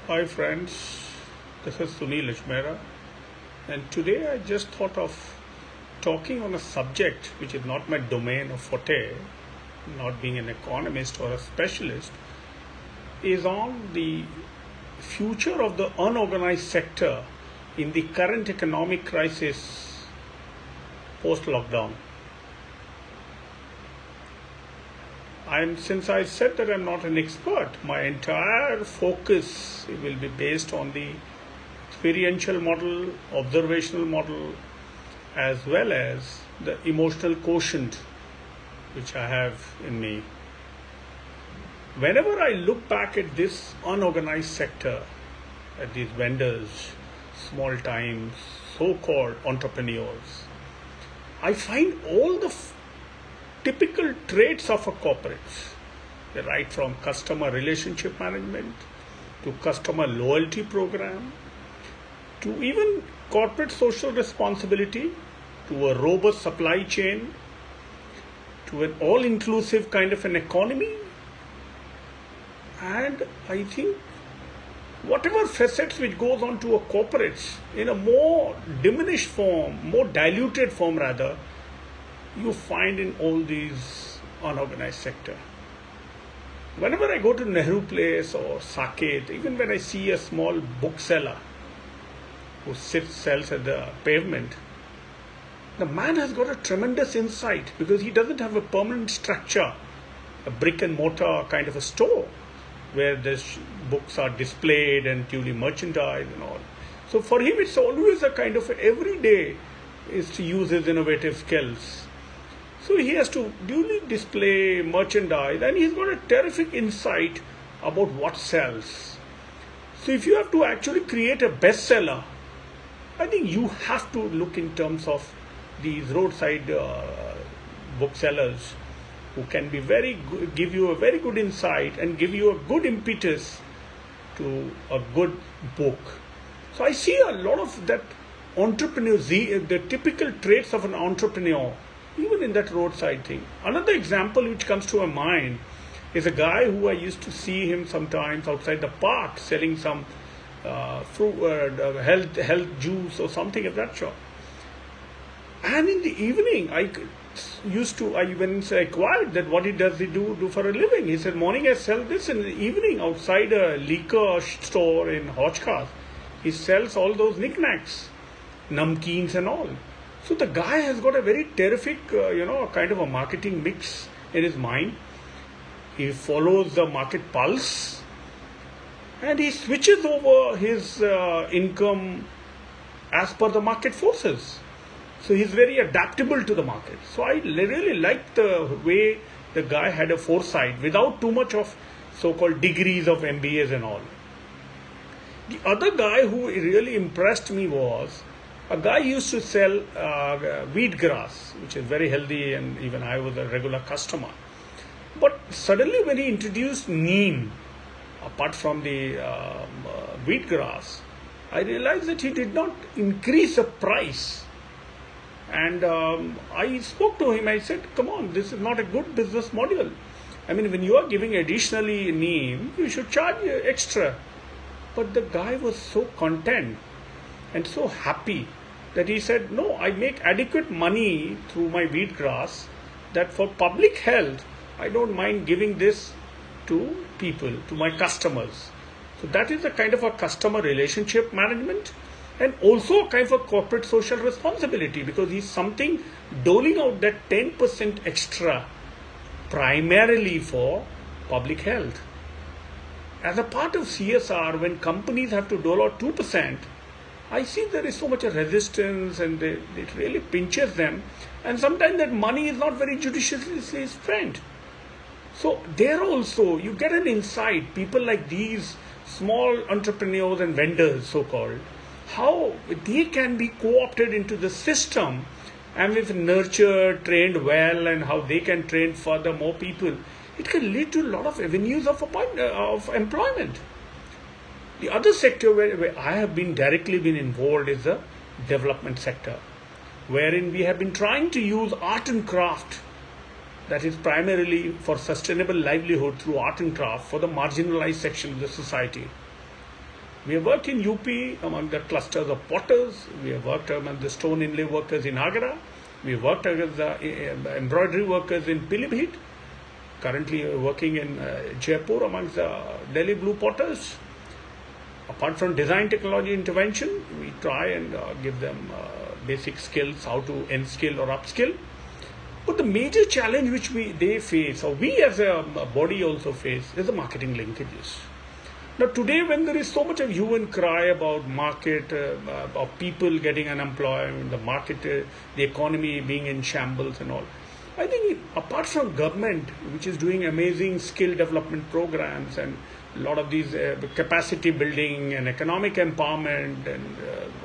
Hi friends, this is Sunil Ishmera, and today I just thought of talking on a subject which is not my domain or forte, not being an economist or a specialist, is on the future of the unorganized sector in the current economic crisis post-lockdown. Since I said that I'm not an expert, my entire focus will be based on the experiential model, observational model, as well as the emotional quotient which I have in me. Whenever I look back at this unorganized sector, at these vendors, small time, so-called entrepreneurs, I find all the typical traits of a corporate, right from customer relationship management to customer loyalty program to even corporate social responsibility to a robust supply chain to an all-inclusive kind of an economy. And I think whatever facets which goes on to a corporate in a more diminished form, more diluted form rather, you find in all these unorganized sector. Whenever I go to Nehru Place or Saket, even when I see a small bookseller who sells at the pavement, the man has got a tremendous insight because he doesn't have a permanent structure, a brick and mortar kind of a store where the books are displayed and duly merchandised and all. So for him it's always a kind of every day is to use his innovative skills. So he has to duly display merchandise and he's got a terrific insight about what sells. So if you have to actually create a bestseller, I think you have to look in terms of these roadside booksellers who can be very good, give you a very good insight and give you a good impetus to a good book. So I see a lot of that entrepreneur, the typical traits of an entrepreneur, even in that roadside thing. Another example which comes to my mind is a guy who I used to see him sometimes outside the park selling some health juice or something of that sort. And in the evening, when I inquired that what he do for a living. He said, morning I sell this, in the evening outside a liquor store in Hotchkiss, he sells all those knickknacks, namkeens and all. So the guy has got a very terrific, kind of a marketing mix in his mind. He follows the market pulse and he switches over his income as per the market forces. So he's very adaptable to the market. So I really like the way the guy had a foresight without too much of so-called degrees of MBAs and all. The other guy who really impressed me was a guy used to sell wheatgrass, which is very healthy, and even I was a regular customer. But suddenly when he introduced neem, apart from the wheatgrass, I realized that he did not increase the price. And I spoke to him, I said, come on, this is not a good business model. I mean, when you are giving additionally neem, you should charge extra. But the guy was so content and so happy that he said, no, I make adequate money through my wheatgrass, that for public health, I don't mind giving this to people, to my customers. So that is a kind of a customer relationship management and also a kind of a corporate social responsibility, because he's doling out that 10% extra primarily for public health. As a part of CSR, when companies have to dole out 2%, I see there is so much resistance and it really pinches them, and sometimes that money is not very judiciously spent. So there also you get an insight, people like these small entrepreneurs and vendors so-called, how they can be co-opted into the system and if nurtured, trained well, and how they can train further more people, it can lead to a lot of avenues of employment. The other sector where I have directly been involved is the development sector, wherein we have been trying to use art and craft, that is primarily for sustainable livelihood through art and craft for the marginalized section of the society. We have worked in UP among the clusters of potters. We have worked among the stone inlay workers in Agra. We have worked as the embroidery workers in Pilibhit. Currently working in Jaipur amongst the Delhi blue potters. Apart from design technology intervention, we try and give them basic skills, how to unskill or upskill. But the major challenge which they face, or we as a body also face, is the marketing linkages. Now today, when there is so much of hue and cry about market, of people getting unemployed, the market, the economy being in shambles and all, I think apart from government, which is doing amazing skill development programs and a lot of these capacity building and economic empowerment and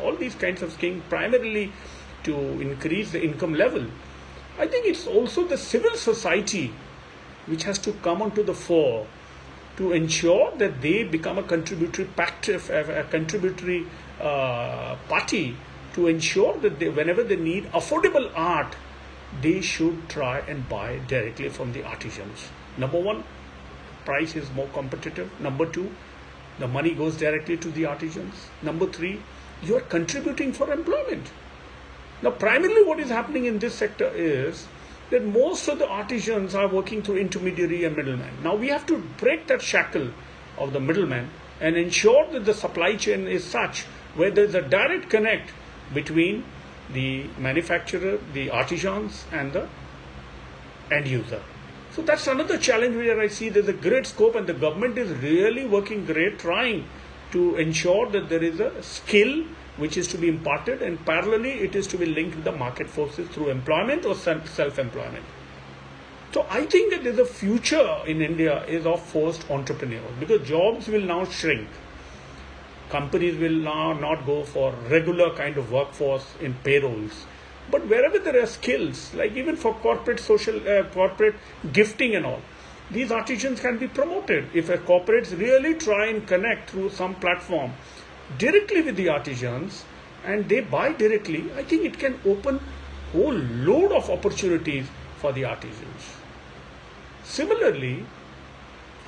all these kinds of things, primarily to increase the income level, I think it's also the civil society which has to come onto the fore to ensure that they become a contributory party to ensure that whenever they need affordable art, they should try and buy directly from the artisans. Number one, price is more competitive. Number two, the money goes directly to the artisans. Number three, you are contributing for employment. Now, primarily what is happening in this sector is that most of the artisans are working through intermediary and middlemen. Now, we have to break that shackle of the middleman and ensure that the supply chain is such where there is a direct connect between the manufacturer, the artisans and the end user. So that's another challenge where I see there's a great scope, and the government is really working great, trying to ensure that there is a skill which is to be imparted, and parallelly it is to be linked with the market forces through employment or self-employment. So I think that there's a future in India is of forced entrepreneurs, because jobs will now shrink. Companies will now not go for regular kind of workforce in payrolls. But wherever there are skills, like even for corporate gifting and all, these artisans can be promoted. If a corporates really try and connect through some platform directly with the artisans and they buy directly, I think it can open a whole load of opportunities for the artisans. Similarly,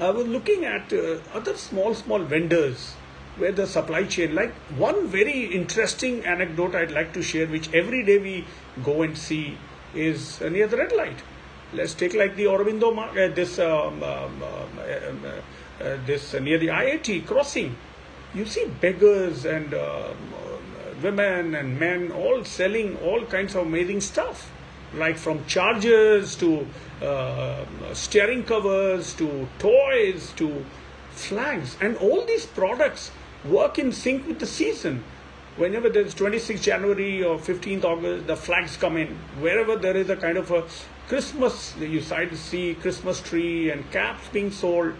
I was looking at other small vendors where the supply chain, like one very interesting anecdote I'd like to share, which every day we go and see, is near the red light. Let's take like the Aurobindo this near the IIT crossing. You see beggars and women and men all selling all kinds of amazing stuff, like from chargers to steering covers to toys to flags, and all these products work in sync with the season. Whenever there's 26th January or 15th August, the flags come in. Wherever there is a kind of a Christmas, you start to see Christmas tree and caps being sold.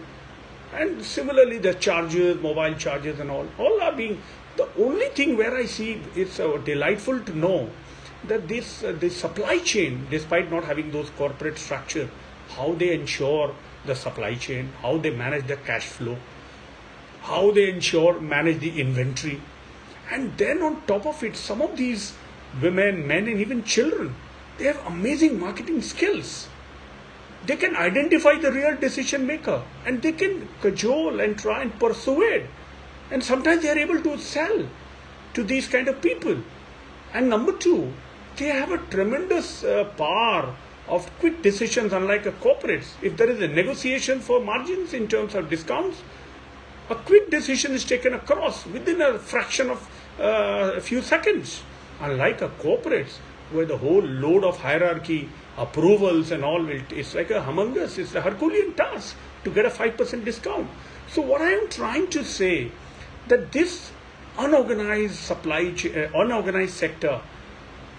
And similarly, the chargers, mobile chargers and all are being. The only thing where I see it's delightful to know that this supply chain, despite not having those corporate structure, how they ensure the supply chain, how they manage the cash flow, how they manage the inventory. And then on top of it, some of these women, men and even children, they have amazing marketing skills. They can identify the real decision maker and they can cajole and try and persuade. And sometimes they are able to sell to these kind of people. And number two, they have a tremendous power of quick decisions, unlike a corporates. If there is a negotiation for margins in terms of discounts, a quick decision is taken across within a fraction of a few seconds. Unlike a corporates, where the whole load of hierarchy, approvals and all, it's like a humongous, it's a Herculean task to get a 5% discount. So what I am trying to say, that this unorganized supply chain, unorganized sector,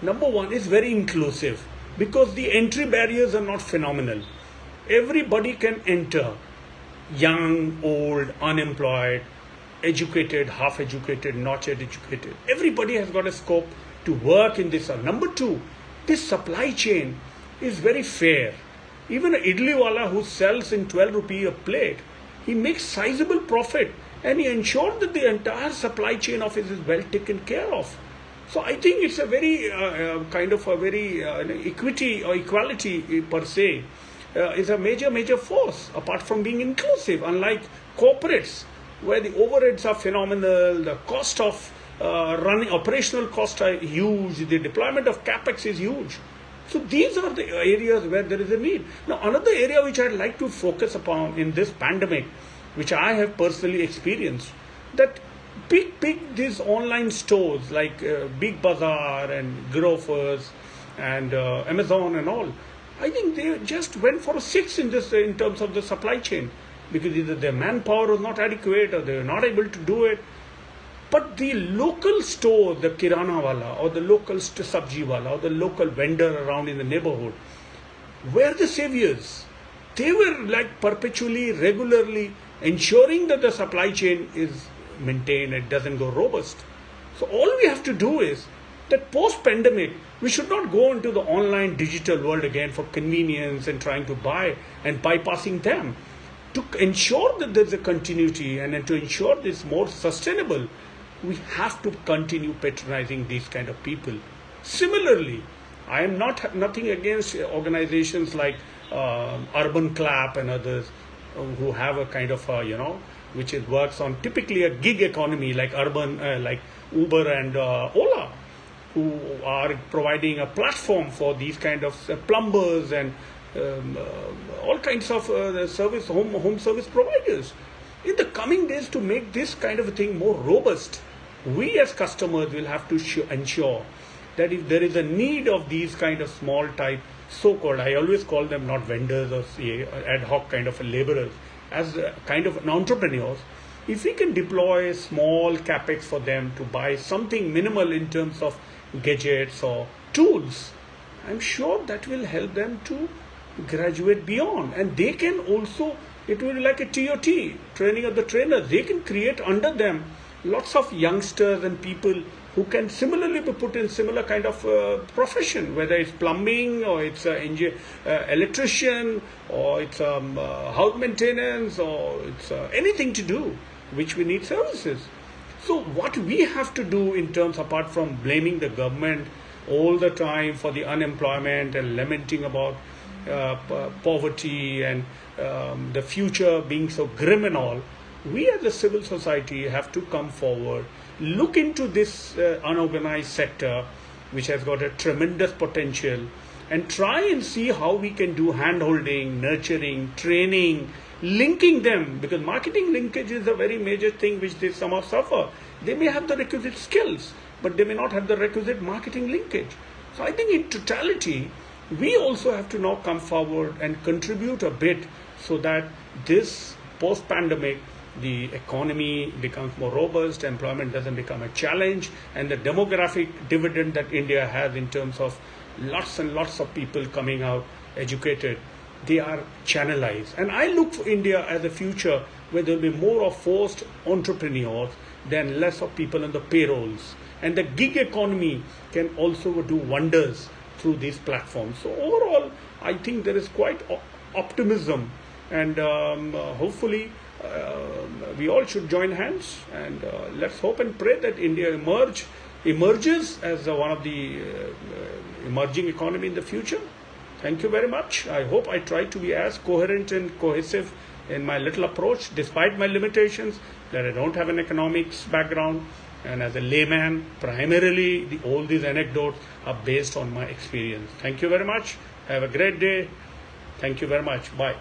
number one, is very inclusive because the entry barriers are not phenomenal. Everybody can enter. Young, old, unemployed, educated, half educated, not yet educated. Everybody has got a scope to work in this. Number two, this supply chain is very fair. Even an idli wala who sells in 12 rupee a plate, he makes sizable profit and he ensures that the entire supply chain of his is well taken care of. So I think it's a very kind of a very equity or equality per se. Is a major force apart from being inclusive. Unlike corporates, where the overheads are phenomenal, the cost of running operational costs are huge, the deployment of capex is huge. So these are the areas where there is a need. Now another area which I'd like to focus upon in this pandemic, which I have personally experienced, that big these online stores like Big Bazaar and Grofers and Amazon and all, I think they just went for a six in this in terms of the supply chain, because either their manpower was not adequate or they were not able to do it. But the local store, the kirana wala or the local sabji wala or the local vendor around in the neighborhood, were the saviors. They were like perpetually, regularly ensuring that the supply chain is maintained, it doesn't go robust. So all we have to do is that post-pandemic, we should not go into the online digital world again for convenience and trying to buy and bypassing them. To ensure that there's a continuity and to ensure this more sustainable, we have to continue patronizing these kind of people. Similarly, I am nothing against organizations like Urban Clap and others who have a kind of which works on typically a gig economy like like Uber and Ola, who are providing a platform for these kind of plumbers and all kinds of home service providers. In the coming days, to make this kind of a thing more robust, we as customers will have to ensure that if there is a need of these kind of small type, so-called, I always call them not vendors or ad hoc kind of laborers, as a kind of entrepreneurs, if we can deploy small capex for them to buy something minimal in terms of gadgets or tools, I'm sure that will help them to graduate beyond. And they can also, it will be like a TOT, training of the trainers. They can create under them lots of youngsters and people who can similarly be put in similar kind of profession, whether it's plumbing or it's electrician or it's house maintenance or it's anything to do which we need services. So what we have to do in terms, apart from blaming the government all the time for the unemployment and lamenting about poverty and the future being so grim and all, we as a civil society have to come forward, look into this unorganized sector which has got a tremendous potential, and try and see how we can do hand-holding, nurturing, training, linking them, because marketing linkage is a very major thing which they somehow suffer. They may have the requisite skills, but they may not have the requisite marketing linkage. So I think in totality, we also have to now come forward and contribute a bit so that this post-pandemic, the economy becomes more robust, employment doesn't become a challenge, and the demographic dividend that India has in terms of lots and lots of people coming out educated, they are channelized. And I look for India as a future where there will be more of forced entrepreneurs than less of people on the payrolls. And the gig economy can also do wonders through these platforms. So overall, I think there is quite optimism, and hopefully we all should join hands, and let's hope and pray that India emerges as one of the emerging economy in the future. Thank you very much. I hope I try to be as coherent and cohesive in my little approach, despite my limitations, that I don't have an economics background, and as a layman, primarily all these anecdotes are based on my experience. Thank you very much. Have a great day. Thank you very much. Bye.